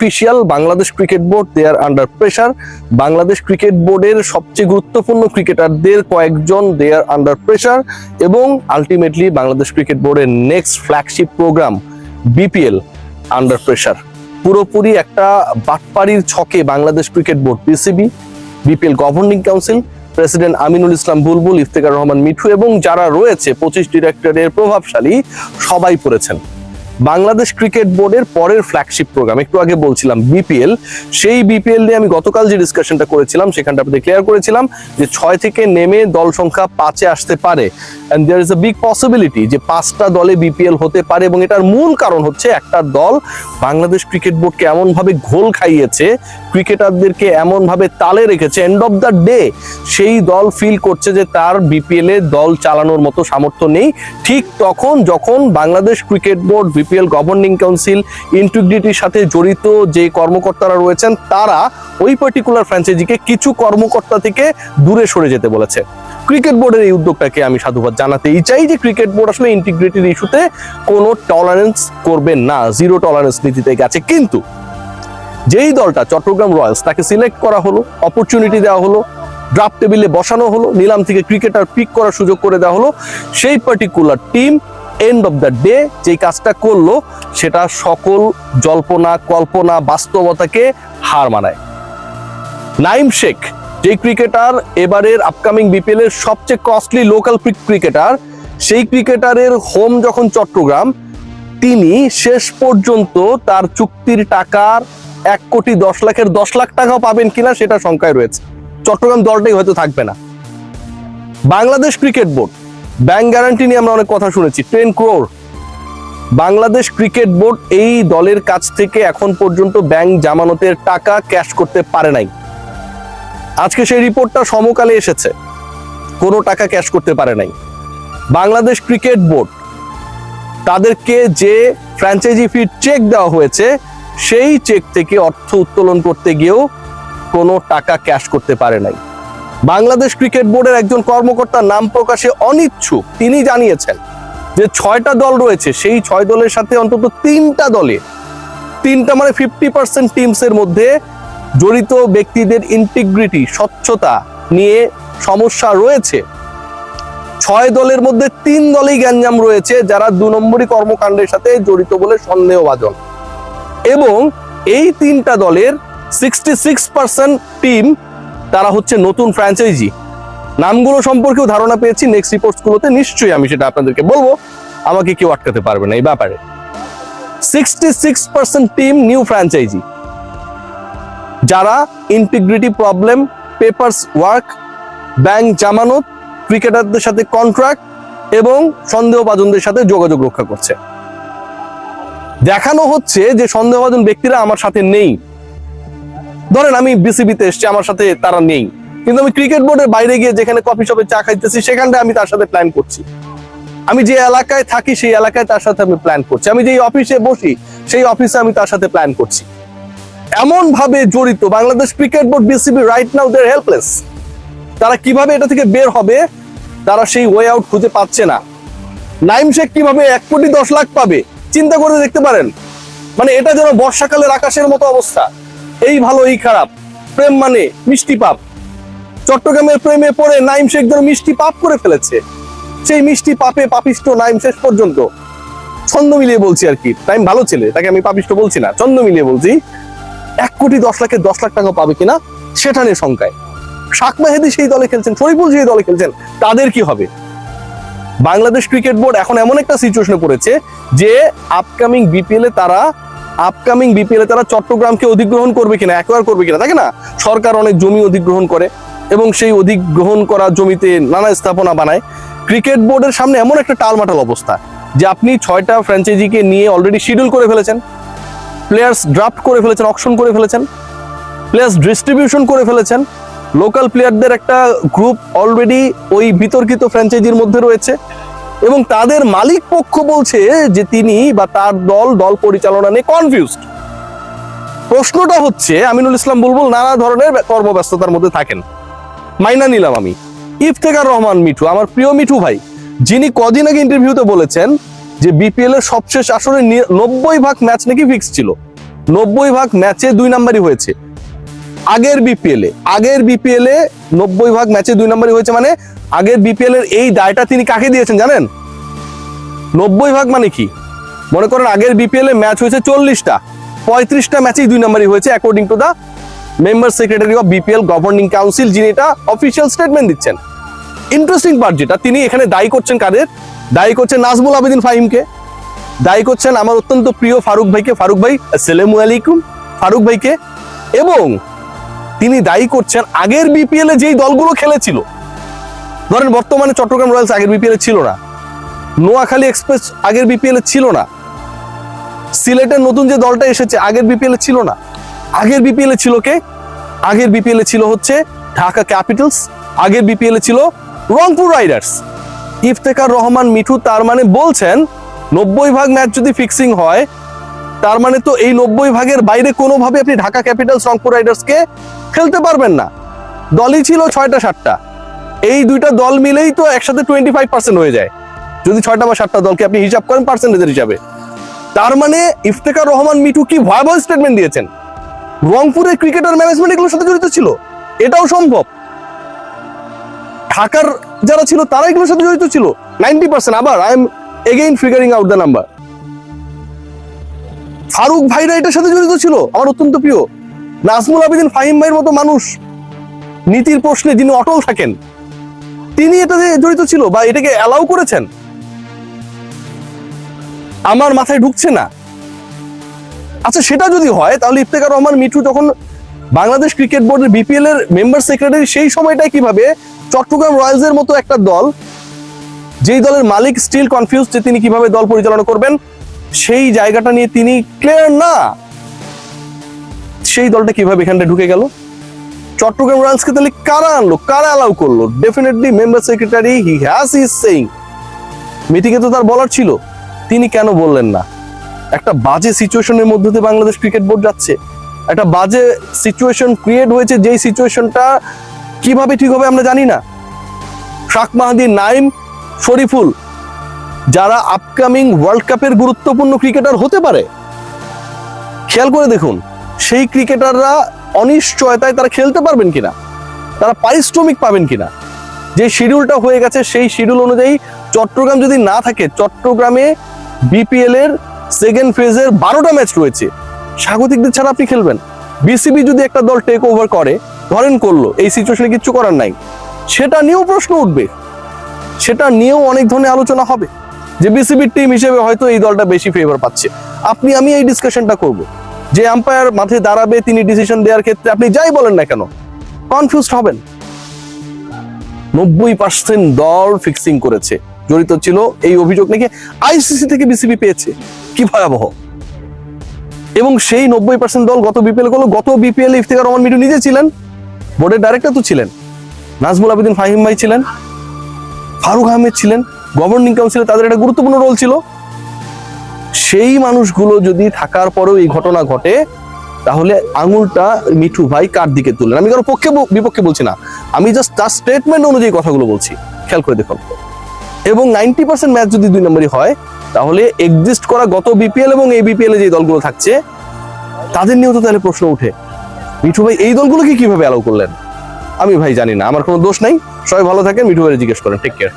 Official Bangladesh cricket board they are under pressure. Bangladesh cricket বোর্ডের সবচেয়ে গুরুত্বপূর্ণ ক্রিকেটারদের কয়েকজন দে আর আন্ডার প্রেসার এবং আলটিমেটলি বাংলাদেশ ক্রিকেট বোর্ডের next flagship program BPL under pressure. পুরোপুরি একটা বাটপাড়ির ছকে Bangladesh cricket board, PCB, BPL governing council, president Aminul Islam Bulbul, Iftekhar Rahman Mithu এবং যারা রয়েছে 25 ডিরেক্টরের প্রভাবশালী সবাই পড়েছেন। বাংলাদেশ ক্রিকেট বোর্ডের পরের ফ্ল্যাগশিপ প্রোগ্রাম, একটু আগে বলছিলাম বিপিএল, সেই বিপিএল নিয়ে আমি গতকাল যে ডিসকাশনটা করেছিলাম সেখানটা আপনাদের ক্লিয়ার করেছিলাম যে 6 থেকে নেমে দল সংখ্যা 5-এ আসতে পারে, and there is a big possibility যে 5টা দলে বিপিএল হতে পারে। এবং এটার মূল কারণ হচ্ছে একটা দল বাংলাদেশ ক্রিকেট বোর্ডকে এমন ভাবে ঘোল খাইয়েছে, ক্রিকেটারদেরকে এমন ভাবে তালে রেখেছে, এন্ড অফ দ্য ডে সেই দল ফিল করছে যে তার বিপিএল এ দল চালানোর মতো সামর্থ্য নেই। ঠিক তখন যখন Bangladesh cricket board, BPL governing council, ইন্টিগ্রিটির সাথে জড়িত যে কর্মকর্তারা রয়েছেন তারা ওই পার্টিকুলার ফ্র্যাঞ্চাইজিকে কিছু কর্মকর্তা থেকে দূরে সরে যেতে বলেছে। ক্রিকেট বোর্ডের এই উদ্যোগটাকে আমি সাধুবাদ জানাতেই চাই যে ক্রিকেট বোর্ড আসলে ইন্টিগ্রিটির ইস্যুতে কোনো টলারেন্স করবেন না, জিরো টলারেন্স নীতিতে গেছে। কিন্তু যেই দলটা চট্টগ্রাম রয়্যালস, তাকে সিলেক্ট করা হলো, অপরচুনিটি দেওয়া হলো, ড্রাফট টেবিলে বসানো হলো, নিলাম থেকে ক্রিকেটার পিক করার সুযোগ করে দেওয়া হলো, সেই particular team end of the day যেই কাজটা করলো সেটা সকল জল্পনা কল্পনা বাস্তবতাকে হার মানায়। নাইম শেখ, যে ক্রিকেটার এবারের আপকামিং বিপিএল এর সবচেয়ে কস্টলি লোকাল ক্রিকেটার, সেই ক্রিকেটারের হোম যখন চট্টগ্রাম, তিনি শেষ পর্যন্ত তার চুক্তির টাকার 1,10,00,000-এর 10 লাখ টাকাও পাবেন কিনা সেটা শঙ্কায় রয়েছে। চট্টগ্রাম দলটাই হয়তো থাকবে না। Bangladesh cricket board bank guarantee নিয়ে আমরা অনেক কথা শুনেছি, 10 crore। বাংলাদেশ ক্রিকেট বোর্ড এই দলের কাছ থেকে এখন পর্যন্ত ব্যাংক জামানতের টাকা ক্যাশ করতে পারে নাই। আজকে সেই রিপোর্টটা সমকালে এসেছে, কোনো টাকা ক্যাশ করতে পারে নাই। বাংলাদেশ ক্রিকেট বোর্ড তাদেরকে যে ফ্র্যাঞ্চাইজি ফি চেক দেওয়া হয়েছে সেই চেক থেকে অর্থ উত্তোলন করতে গিয়েও কোনো টাকা ক্যাশ করতে পারে নাই। বাংলাদেশ ক্রিকেট বোর্ডের একজন কর্মকর্তা নাম প্রকাশে অনিচ্ছুক, তিনি জানিয়েছেন যে 6টা দল রয়েছে, সেই 6 দলের সাথে অন্তত 3টা দলে, 3টা মানে 50% টিমসের মধ্যে জড়িত ব্যক্তিদের ইন্টিগ্রিটি, স্বচ্ছতা নিয়ে সমস্যা রয়েছে। 6 দলের মধ্যে 3 দলেই গ্যাঞ্জাম রয়েছে যারা 2 নম্বরই কর্মকাণ্ডের সাথে জড়িত বলে সন্দেহভাজন। এবং এই 3টা দলের 66% টিম তারা হচ্ছে নতুন ফ্র্যাঞ্চাইজি। নামগুলো সম্পর্কেও ধারণা পেয়েছি, নেক্সট রিপোর্টস গুলোতে নিশ্চয়ই আমি সেটা আপনাদেরকে বলবো, আমাকে কেউ আটকাতে পারবে না এই ব্যাপারে। 66% টিম নিউ ফ্র্যাঞ্চাইজি, যারা integrity problem, papers work, bank জামানত, ক্রিকেটারদের সাথে কন্ট্রাক্ট এবং সন্দেহভাজনদের সাথে যোগাযোগ রক্ষা করছে। দেখানো হচ্ছে যে সন্দেহভাজন ব্যক্তিরা আমার সাথে নেই। ধরেন আমি বিসিবিতে এসেছি, আমার সাথে তারা নেই, কিন্তু আমি ক্রিকেট বোর্ডের বাইরে গিয়ে যেখানে কফি শপে চা খাইতেছি সেখানটায় আমি তার সাথে প্ল্যান করছি। আমি যে এলাকায় থাকি সেই এলাকায় তার সাথে আমি প্ল্যান করছি। আমি যেই অফিসে বসি সেই অফিসে আমি তার সাথে প্ল্যান করছি। এমন ভাবে জড়িত Bangladesh cricket board, BCB right now they are helpless. তারা কিভাবে এটা থেকে বের হবে তারা সেই ওয়ে আউট খুঁজে পাচ্ছে না। নাইম শেখ কিভাবে 1,10,00,000 পাবে চিন্তা করে দেখতে পারেন। মানে এটা যেন বর্ষাকালের আকাশের মতো অবস্থা, এই ভালো এই খারাপ, প্রেম মানে মিষ্টি পাপ। চট্টগ্রামের প্রেমে পড়ে নাইম শেখ যেন মিষ্টি পাপ করে ফেলেছে। সেই মিষ্টি পাপে পাপিষ্ট নাইম শেষ পর্যন্ত, ছন্দ মিলিয়ে বলছি আর কি, নাইম ভালো ছেলে, তাকে আমি পাপিষ্ট বলছি না, ছন্দ মিলিয়ে বলছি, 1,10,00,000-এর 10 লাখ টাকা পাবে কিনা সেটা নিয়ে শঙ্কায়। শাক মেহেদী সেই দলে খেলছেন, শরীফুল সেই দলে খেলছেন, তাদের কি হবে? বাংলাদেশ ক্রিকেট বোর্ড এখন এমন একটা সিচুয়েশনে পড়েছে যে আপকামিং বিপিএল এ তারা চট্টগ্রামকে অধিগ্রহণ করবে কিনা, অ্যাকোয়ার করবে কিনা। থাকে না, সরকার অনেক জমি অধিগ্রহণ করে এবং সেই অধিগ্রহণ করা জমিতে নানা স্থাপনা বানায়। ক্রিকেট বোর্ডের সামনে এমন একটা টালমাটাল অবস্থা যে আপনি 6টা ফ্র্যাঞ্চাইজিকে নিয়ে অলরেডি শিডিউল করে ফেলেছেন, প্লেয়ার্স ড্রাফট করে ফেলেছেন, অকশন করে ফেলেছেন, প্লেয়ার্স ডিস্ট্রিবিউশন করে ফেলেছেন, লোকাল প্লেয়ারদের একটা গ্রুপ অলরেডি ওই বিতর্কিত ফ্র্যাঞ্চাইজির মধ্যে রয়েছে এবং তাদের মালিক পক্ষ বলছে যে তিনি বা তার দল পরিচালনা নিয়ে কনফিউজড। প্রশ্নটা হচ্ছে, আমিনুল ইসলাম বুলবুল নানা ধরনের কর্মব্যস্ততার মধ্যে থাকেন, মাইনা নিলাম আমি। ইফতেখার রহমান মিঠু, আমার প্রিয় মিঠু ভাই, যিনি কদিন আগে ইন্টারভিউতে বলেছেন যে বিপিএল এর সবশেষ আসরে 90% ম্যাচ নাকি ফিক্স ছিল, 90 ভাগ ম্যাচে 2 নাম্বারই হয়েছে। আগের বিপিএল এ 90 ভাগ ম্যাচে 2 নাম্বারই হয়েছে, মানে আগের বিপিএল এর এই দায়টা তিনি কাকে দিয়েছেন জানেন? 90 ভাগ মানে কি? মনে করেন আগের বিপিএল এ ম্যাচ হয়েছে 40টা, 35টা ম্যাচেই 2 নাম্বারই হয়েছে according to the member secretary of BPL governing council, যিনি এটা অফিসিয়াল স্টেটমেন্ট দিচ্ছেন। ইন্টারেস্টিং পার্ট যেটা, তিনি এখানে দায়ী করছেন কাদের? দায়ী করছেন নাজমুল আবেদিন ফাহিমকে, দায়ী করছেন আমার অত্যন্ত প্রিয় ফারুক ভাইকে, ফারুক ভাই আসসালামু আলাইকুম, ফারুক ভাইকে, এবং তিনি দায়ী করছেন আগের বিপিএল এ যেই দলগুলো খেলেছিল। ধরেন বর্তমানে চট্টগ্রাম রয়্যালস আগের বিপিএল এ ছিল না, নোয়াখালী এক্সপ্রেস আগের বিপিএল এ ছিল না, সিলেটের নতুন যে দলটা এসেছে আগের বিপিএল এ ছিল না। আগের বিপিএল এ ছিল কে? আগের বিপিএল এ ছিল হচ্ছে ঢাকা ক্যাপিটালস, আগের বিপিএল এ ছিল রংপুর রাইডার্স। ইফতেখার রহমান মিঠু তার মানে বলছেন 90 ভাগ ম্যাচ যদি ফিক্সিং হয়, তার মানে তো এই 90 ভাগের বাইরে কোনোভাবে আপনি ঢাকা ক্যাপিটালস রংপুর রাইডার্সকে খেলতে পারবেন না। দলই ছিল 6টা 7টা, এই দুইটা দল মিলেই তো একসাথে 25% হয়ে যায় যদি 6টা বা 7টা দলকে আপনি হিসাব করেন পার্সেন্টেজের হিসাবে। তার মানে ইফতেখার রহমান মিঠু কি ভয়াবহ স্টেটমেন্ট দিয়েছেন। রংপুরের ক্রিকেটার ম্যানেজমেন্ট এগুলোর সাথে জড়িত ছিল, এটাও সম্ভব। ঢাকার যারা ছিল তারা এগুলোর সাথে জড়িত ছিল 90%। আবার I am again figuring out the number. Faruque ভাইরা এটার সাথে জড়িত ছিল, আমার অত্যন্ত প্রিয় নাজমুল আবেদিন ফাহিম ভাইয়ের মতো মানুষ, নীতির প্রশ্নে যিনি অটল থাকেন, তিনি এটাতে জড়িত ছিল বা এটাকে অ্যালাউ করেছেন। আমার মাথায় ঢুকছে না। আচ্ছা, সেটা যদি হয় তাহলে ইফতেখার রহমান মিঠু যখন বাংলাদেশ ক্রিকেট বোর্ডের বিপিএল এর মেম্বার সেক্রেটারি, সেই সময়টায় কিভাবে চট্টগ্রাম রয়্যালস এর মতো একটা দল, যেই দলের মালিক স্টিল কনফিউজ যে তিনি কিভাবে দল পরিচালনা করবেন, সেই জায়গাটা নিয়ে তিনি ক্লিয়ার না, সেই দলটা কিভাবে এখানটা ঢুকে গেল? চট্টগ্রাম রয়্যালসকে তাহলে কারা আনলো, কারা অ্যালাউ করলো? Definitely member secretary, he has his saying. মিটিংয়ে তো তার বলার ছিল, তিনি কেন বললেন না? একটা বাজে সিচুয়েশনের মধ্যে দিয়ে বাংলাদেশ ক্রিকেট বোর্ড যাচ্ছে, একটা বাজে সিচুয়েশন ক্রিয়েট হয়েছে, যেই সিচুয়েশনটা কিভাবে ঠিক হবে আমরা জানি না। শাক মাহাদি, নাইম, শরীফুল, যারা আপকামিং ওয়ার্ল্ড কাপের গুরুত্বপূর্ণ ক্রিকেটার হতে পারে, খেয়াল করে দেখুন সেই ক্রিকেটাররা অনিশ্চয়তায় তারা খেলতে পারবেন কিনা, তারা পারিশ্রমিক পাবেন কিনা। যে শিডিউলটা হয়ে গেছে সেই শিডিউল অনুযায়ী চট্টগ্রাম যদি না থাকে, চট্টগ্রামে বিপিএল এর সেকেন্ড ফেজের 12টা ম্যাচ রয়েছে, স্বাগতিকদের ছাড়া আপনি খেলবেন। বিসিবি যদি একটা দল টেক ওভার করে, ধরেন করলো, এই সিচুয়েশনে কিচ্ছু করার নাই, সেটা নিয়েও প্রশ্ন উঠবে, সেটা নিয়েও অনেক ধরনের আলোচনা হবে যে বিসিবির টিম হিসেবে হয়তো এই দলটা বেশি ফেভার পাচ্ছে। আমি এই ডিসকাশনটা করব, যে আম্পায়ার মাঠে দাঁড়াবে, তিনি ডিসিশন দেওয়ার ক্ষেত্রে আপনি যাই বলেন না কেন কনফিউজড হবেন। 90% দল ফিক্সিং করেছে, জড়িত ছিল, এই অভিযোগ নাকি আইসিসি থেকে বিসিবি পেয়েছে। কি ভয়াবহ! এবং সেই 90% দল গত বিপিএল ইফতেখার রহমান মিঠু নিজে ছিলেন, বোর্ডের ডাইরেক্টর তো ছিলেন, নাজমুল আবেদিন ফাহিম ভাই ছিলেন, ফারুক আহমেদ ছিলেন, গভর্নিং কাউন্সিলে তাদের একটা গুরুত্বপূর্ণ রোল ছিল। সেই মানুষগুলো যদি থাকার পরেও এই ঘটনা ঘটে, তাহলে আঙুলটা মিঠু ভাই কার দিকে তুললেন? আমি কারো পক্ষে বিপক্ষে বলছি না, আমি জাস্ট তার স্টেটমেন্ট অনুযায়ী কথাগুলো বলছি, খেয়াল করে দেখুন। এবং 90% ম্যাচ যদি 2 নম্বরই হয়, তাহলে এক্সিস্ট করা গত বিপিএল এবং এই বিপিএল এ যে দলগুলো থাকছে তাদের নিয়েও তো তাহলে প্রশ্ন উঠে, মিঠু ভাই এই দলগুলোকে কিভাবে অ্যালাউ করলেন? আমি ভাই জানি না, আমার কোনো দোষ নাই। সবাই ভালো থাকেন, মিঠু ভাই জিজ্ঞেস করেন। Take care.